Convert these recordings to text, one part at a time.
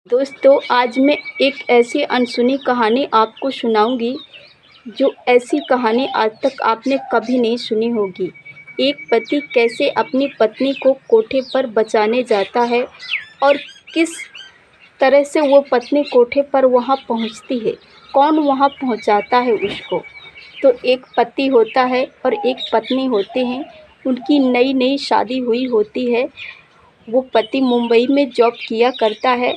दोस्तों, आज मैं एक ऐसी अनसुनी कहानी आपको सुनाऊंगी जो ऐसी कहानी आज तक आपने कभी नहीं सुनी होगी। एक पति कैसे अपनी पत्नी को कोठे पर बचाने जाता है और किस तरह से वो पत्नी कोठे पर वहाँ पहुँचती है, कौन वहाँ पहुँचाता है उसको। तो एक पति होता है और एक पत्नी होते हैं। उनकी नई नई शादी हुई होती है। वो पति मुंबई में जॉब किया करता है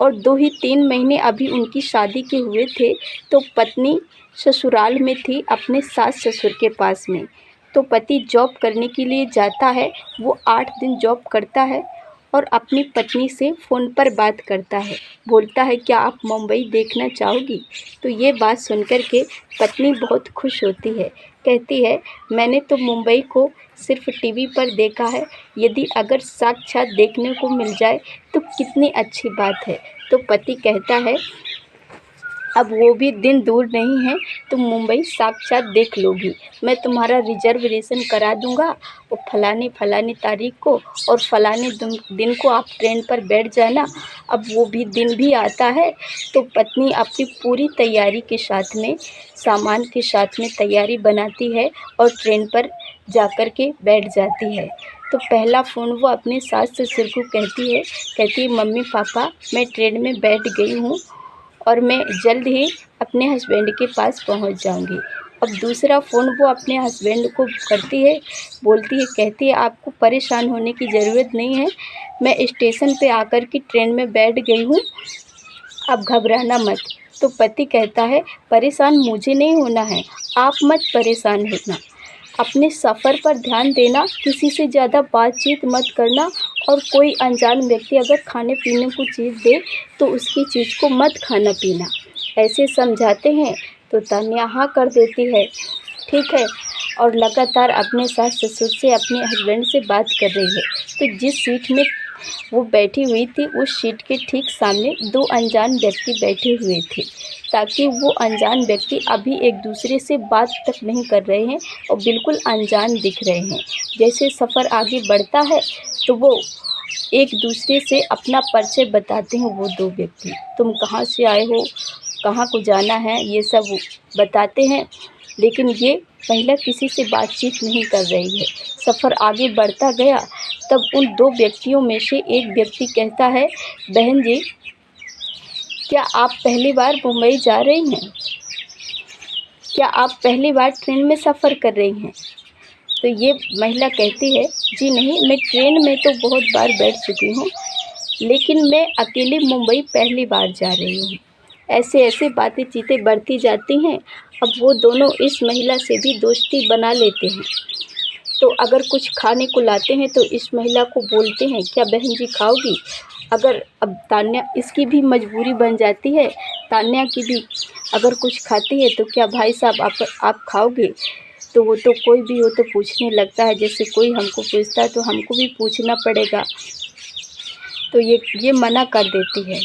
और 2 ही 3 महीने अभी उनकी शादी के हुए थे, तो पत्नी ससुराल में थी अपने सास-ससुर के पास में। तो पति जॉब करने के लिए जाता है, वो 8 दिन जॉब करता है और अपनी पत्नी से फ़ोन पर बात करता है। बोलता है, क्या आप मुंबई देखना चाहोगी? तो ये बात सुनकर के पत्नी बहुत खुश होती है। कहती है, मैंने तो मुंबई को सिर्फ़ टीवी पर देखा है, यदि अगर साक्षात देखने को मिल जाए तो कितनी अच्छी बात है। तो पति कहता है, अब वो भी दिन दूर नहीं है, तुम मुंबई साक्षात देख लोगी। मैं तुम्हारा रिजर्वेशन करा दूंगा और फलानी तारीख को और फलाने दिन को आप ट्रेन पर बैठ जाना। अब वो भी दिन भी आता है। तो पत्नी अपनी पूरी तैयारी के साथ में, सामान के साथ में तैयारी बनाती है और ट्रेन पर जाकर के बैठ जाती है। तो पहला फ़ोन वो अपने सास-ससुर को कहती है, मम्मी पापा मैं ट्रेन में बैठ गई हूँ और मैं जल्द ही अपने हस्बैंड के पास पहुँच जाऊँगी। अब दूसरा फ़ोन वो अपने हस्बैंड को करती है, कहती है आपको परेशान होने की ज़रूरत नहीं है, मैं स्टेशन पे आकर के ट्रेन में बैठ गई हूँ, अब घबराना मत। तो पति कहता है, परेशान मुझे नहीं होना है, आप मत परेशान होना। अपने सफ़र पर ध्यान देना, किसी से ज़्यादा बातचीत मत करना और कोई अनजान व्यक्ति अगर खाने पीने को चीज़ दे तो उसकी चीज़ को मत खाना पीना। ऐसे समझाते हैं तो तान्या हाँ कर देती है, ठीक है, और लगातार अपने सास-ससुर से, अपने हस्बैंड से बात कर रही है। तो जिस सीट में वो बैठी हुई थी, उस सीट के ठीक सामने 2 अनजान व्यक्ति बैठे हुए थे, ताकि वो अनजान व्यक्ति अभी एक दूसरे से बात तक नहीं कर रहे हैं और बिल्कुल अनजान दिख रहे हैं। जैसे सफ़र आगे बढ़ता है तो वो एक दूसरे से अपना परिचय बताते हैं। वो 2 व्यक्ति, तुम कहाँ से आए हो, कहाँ को जाना है, ये सब बताते हैं। लेकिन ये महिला किसी से बातचीत नहीं कर रही है। सफ़र आगे बढ़ता गया, तब उन 2 व्यक्तियों में से एक व्यक्ति कहता है, बहन जी, क्या आप पहली बार मुंबई जा रही हैं? क्या आप पहली बार ट्रेन में सफ़र कर रही हैं? तो ये महिला कहती है, जी नहीं, मैं ट्रेन में तो बहुत बार बैठ चुकी हूँ, लेकिन मैं अकेली मुंबई पहली बार जा रही हूँ। ऐसे बातें-चीतें बढ़ती जाती हैं। अब वो दोनों इस महिला से भी दोस्ती बना लेते हैं। तो अगर कुछ खाने को लाते हैं तो इस महिला को बोलते हैं, क्या बहन जी खाओगी? अगर अब तान्या, इसकी भी मजबूरी बन जाती है, तान्या की भी अगर कुछ खाती है तो क्या भाई साहब आप खाओगे? तो वो तो कोई भी हो तो पूछने लगता है, जैसे कोई हमको पूछता है तो हमको भी पूछना पड़ेगा। तो ये मना कर देती है।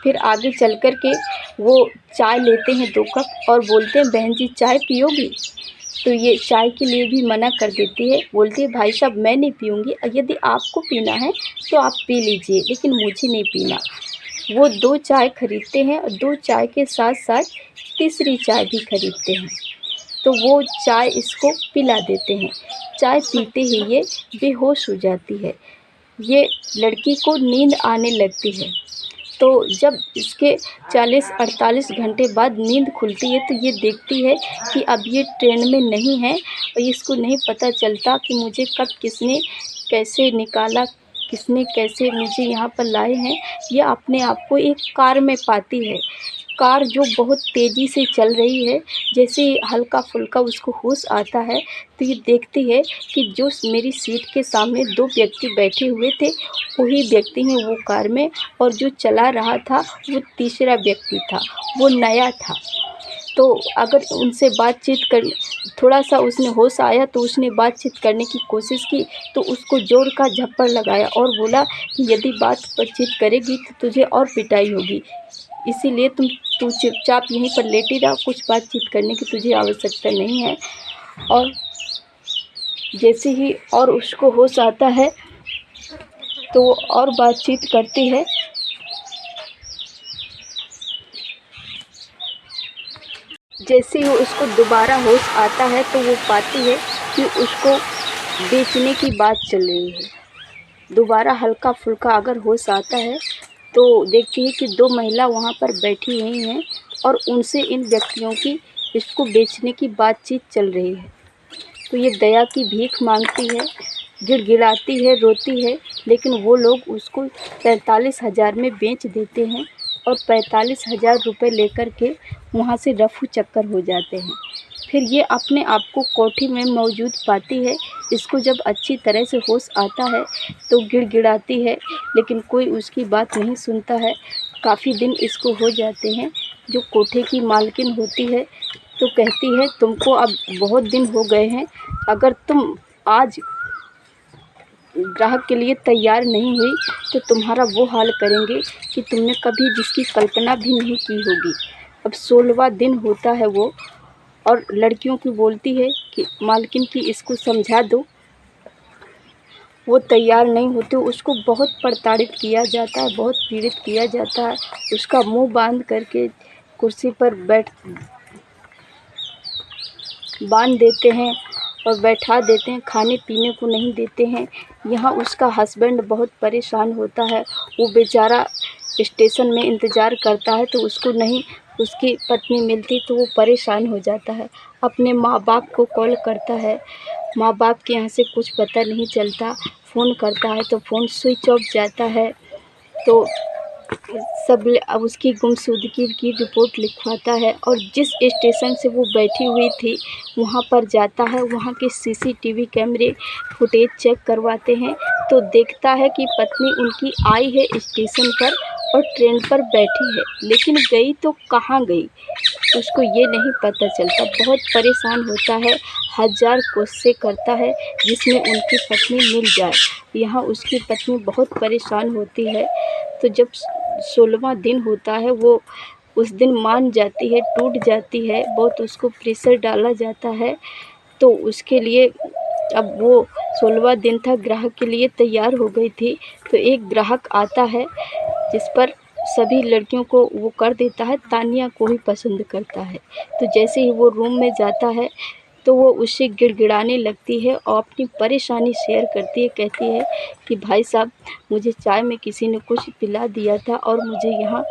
फिर आगे चल कर के वो चाय लेते हैं 2 कप और बोलते हैं, बहन जी चाय पियोगी? तो ये चाय के लिए भी मना कर देती है, बोलती है, भाई साहब मैं नहीं पीऊँगी, यदि आपको पीना है तो आप पी लीजिए, लेकिन मुझे नहीं पीना। वो 2 चाय खरीदते हैं और 2 चाय के साथ-साथ तीसरी चाय भी खरीदते हैं। तो वो चाय इसको पिला देते हैं। चाय पीते ही ये बेहोश हो जाती है। ये लड़की को नींद आने लगती है। तो जब इसके 40-48 घंटे बाद नींद खुलती है तो ये देखती है कि अब ये ट्रेन में नहीं है और इसको नहीं पता चलता कि मुझे कब किसने कैसे निकाला, किसने कैसे मुझे यहाँ पर लाए हैं। ये अपने आप को एक कार में पाती है। कार जो बहुत तेज़ी से चल रही है, जैसे ही हल्का-फुल्का उसको होश आता है तो ये देखती है कि जो मेरी सीट के सामने 2 व्यक्ति बैठे हुए थे, वही व्यक्ति हैं वो कार में, और जो चला रहा था वो तीसरा व्यक्ति था, वो नया था। तो अगर उनसे बातचीत कर, थोड़ा-सा उसने होश आया तो उसने बातचीत करने की कोशिश की, तो उसको ज़ोर का झप्पड़ लगाया और बोला कि यदि बातचीत करेगी तो तुझे और पिटाई होगी। इसीलिए तू चुपचाप यहीं पर लेटी रह, कुछ बातचीत करने की तुझे आवश्यकता नहीं है। और जैसे ही और उसको होश आता है तो वो और बातचीत करती है जैसे ही उसको दोबारा होश आता है तो वो पाती है कि उसको बेचने की बात चल रही है। दोबारा हल्का-फुल्का अगर होश आता है तो देखती है कि 2 महिला वहाँ पर बैठी हुई हैं और उनसे इन व्यक्तियों की इसको बेचने की बातचीत चल रही है। तो ये दया की भीख माँगती है, गिड़गिड़ाती है, रोती है, लेकिन वो लोग उसको 45,000 में बेच देते हैं और 45,000 रुपए लेकर के वहाँ से रफू चक्कर हो जाते हैं। फिर ये अपने आप को कोठी में मौजूद पाती है। इसको जब अच्छी तरह से होश आता है तो गिड़गिड़ाती है, लेकिन कोई उसकी बात नहीं सुनता है। काफ़ी दिन इसको हो जाते हैं। जो कोठे की मालकिन होती है तो कहती है, तुमको अब बहुत दिन हो गए हैं, अगर तुम आज ग्राहक के लिए तैयार नहीं हुई तो तुम्हारा वो हाल करेंगे कि तुमने कभी जिसकी कल्पना भी नहीं की होगी। अब 16वाँ दिन होता है वो, और लड़कियों की बोलती है कि मालकिन की इसको समझा दो। वो तैयार नहीं होते, उसको बहुत प्रताड़ित किया जाता है, बहुत पीड़ित किया जाता है। उसका मुँह बांध करके कुर्सी पर बांध देते हैं और बैठा देते हैं, खाने-पीने को नहीं देते हैं। यहाँ उसका हस्बैंड बहुत परेशान होता है। वो बेचारा स्टेशन में इंतज़ार करता है तो उसको नहीं उसकी पत्नी मिलती तो वो परेशान हो जाता है। अपने माँ-बाप को कॉल करता है, माँ-बाप के यहाँ से कुछ पता नहीं चलता। फ़ोन करता है तो फ़ोन स्विच ऑफ जाता है। तो अब उसकी गुमशुदगी की रिपोर्ट लिखवाता है और जिस स्टेशन से वो बैठी हुई थी वहाँ पर जाता है। वहाँ के सीसीटीवी कैमरे फुटेज चेक करवाते हैं तो देखता है कि पत्नी उनकी आई है स्टेशन पर और ट्रेन पर बैठी है, लेकिन गई तो कहाँ गई उसको ये नहीं पता चलता। बहुत परेशान होता है, हज़ार कोशिशें करता है जिसमें उनकी पत्नी मिल जाए। यहाँ उसकी पत्नी बहुत परेशान होती है। तो जब 16वाँ दिन होता है वो उस दिन मान जाती है, टूट जाती है, बहुत उसको प्रेशर डाला जाता है। तो उसके लिए अब वो 16वाँ दिन था, ग्राहक के लिए तैयार हो गई थी। तो एक ग्राहक आता है जिस पर सभी लड़कियों को वो कर देता है, तानिया को ही पसंद करता है। तो जैसे ही वो रूम में जाता है तो वो उससे गिड़गिड़ाने लगती है और अपनी परेशानी शेयर करती है। कहती है कि भाई साहब, मुझे चाय में किसी ने कुछ पिला दिया था और मुझे यहाँ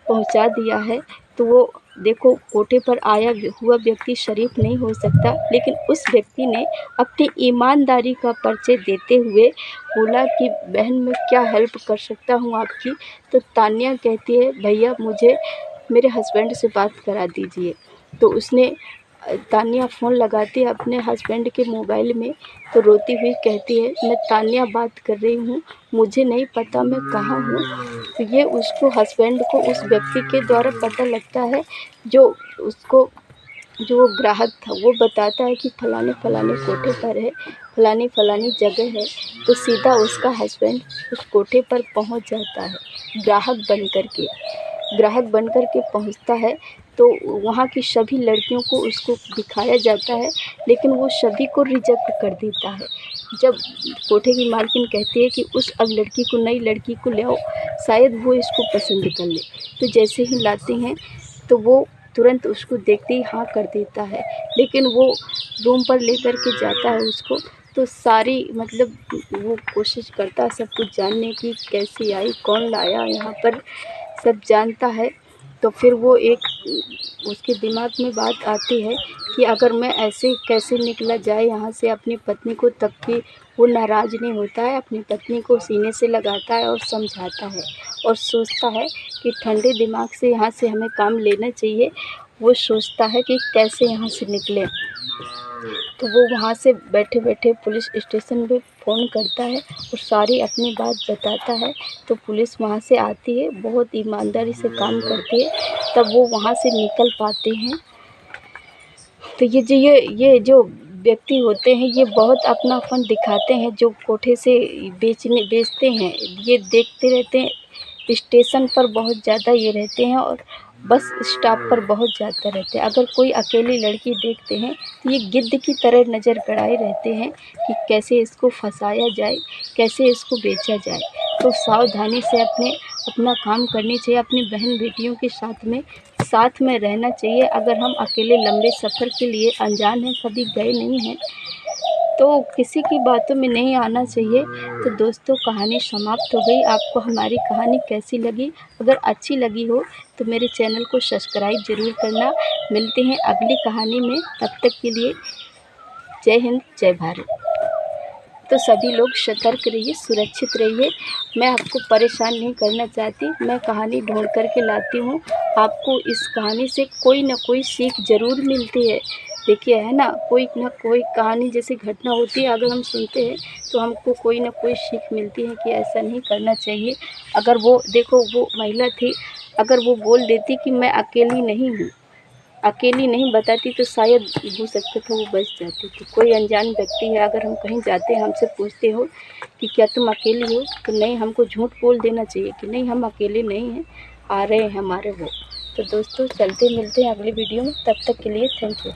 पहुँचा दिया है। तो वो देखो, कोठे पर आया हुआ व्यक्ति शरीफ नहीं हो सकता, लेकिन उस व्यक्ति ने अपनी ईमानदारी का परिचय देते हुए बोला कि बहन, मैं क्या हेल्प कर सकता हूँ आपकी। तो तान्या कहती है, भैया मुझे मेरे हस्बैंड से बात करा दीजिए। तो उसने तान्या फ़ोन लगाती है अपने हस्बैंड के मोबाइल में तो रोती हुई कहती है, मैं तान्या बात कर रही हूँ, मुझे नहीं पता मैं कहाँ हूँ। तो ये उसको हस्बैंड को उस व्यक्ति के द्वारा पता लगता है जो उसको जो वो ग्राहक था वो बताता है कि फलाने-फलाने कोठे पर है, फलानी-फलानी जगह है। तो सीधा उसका हस्बैंड उस कोठे पर पहुँच जाता है ग्राहक बन कर के पहुँचता है। तो वहाँ की सभी लड़कियों को उसको दिखाया जाता है, लेकिन वो सभी को रिजेक्ट कर देता है। जब कोठे की मालकिन कहती है कि उस अब लड़की को, नई लड़की को ले आओ, शायद वो इसको पसंद कर ले। तो जैसे ही लाते हैं तो वो तुरंत उसको देखते ही हाँ कर देता है, लेकिन वो रूम पर लेकर के जाता है उसको। तो सारी मतलब वो कोशिश करता है सब कुछ जानने की, कैसे आई, कौन लाया यहाँ पर, सब जानता है। तो फिर वो एक उसके दिमाग में बात आती है कि अगर मैं ऐसे कैसे निकला जाए यहाँ से अपनी पत्नी को, तब भी वो नाराज़ नहीं होता है, अपनी पत्नी को सीने से लगाता है और समझाता है और सोचता है कि ठंडे दिमाग से यहाँ से हमें काम लेना चाहिए। वो सोचता है कि कैसे यहाँ से निकलें। तो वो वहाँ से बैठे-बैठे पुलिस स्टेशन पे फ़ोन करता है और सारी अपनी बात बताता है। तो पुलिस वहाँ से आती है, बहुत ईमानदारी से काम करती है, तब वो वहाँ से निकल पाते हैं। तो ये जो व्यक्ति होते हैं ये बहुत अपनापन दिखाते हैं, जो कोठे से बेचते हैं। ये देखते रहते हैं, स्टेशन पर बहुत ज़्यादा ये रहते हैं और बस स्टॉप पर बहुत ज़्यादा रहते हैं। अगर कोई अकेली लड़की देखते हैं तो ये गिद्ध की तरह नज़र गड़ाए रहते हैं कि कैसे इसको फँसाया जाए, कैसे इसको बेचा जाए। तो सावधानी से अपना काम करनी चाहिए, अपनी बहन बेटियों के साथ में रहना चाहिए। अगर हम अकेले लंबे सफ़र के लिए अनजान हैं, कभी गए नहीं हैं, तो किसी की बातों में नहीं आना चाहिए। तो दोस्तों, कहानी समाप्त हो गई। आपको हमारी कहानी कैसी लगी? अगर अच्छी लगी हो तो मेरे चैनल को सब्सक्राइब ज़रूर करना। मिलते हैं अगली कहानी में, तब तक के लिए जय हिंद, जय भारत। तो सभी लोग सतर्क रहिए, सुरक्षित रहिए। मैं आपको परेशान नहीं करना चाहती, मैं कहानी ढूंढ कर के लाती हूँ। आपको इस कहानी से कोई ना कोई सीख ज़रूर मिलती है। देखिए, है ना, कोई ना कोई कहानी जैसी घटना होती है, अगर हम सुनते हैं तो हमको कोई ना कोई सीख मिलती है कि ऐसा नहीं करना चाहिए। अगर वो देखो, वो महिला थी, अगर वो बोल देती कि मैं अकेली नहीं हूँ, अकेली नहीं बताती, तो शायद हो सकता था वो बच जाती थी। कोई अनजान व्यक्ति है, अगर हम कहीं जाते हैं, हमसे पूछते हो कि क्या तुम अकेली हो, तो नहीं, हमको झूठ बोल देना चाहिए कि नहीं, हम अकेले नहीं हैं, आ रहे हैं हमारे वो। तो दोस्तों, चलते मिलते हैं अगली वीडियो में, तब तक के लिए थैंक यू।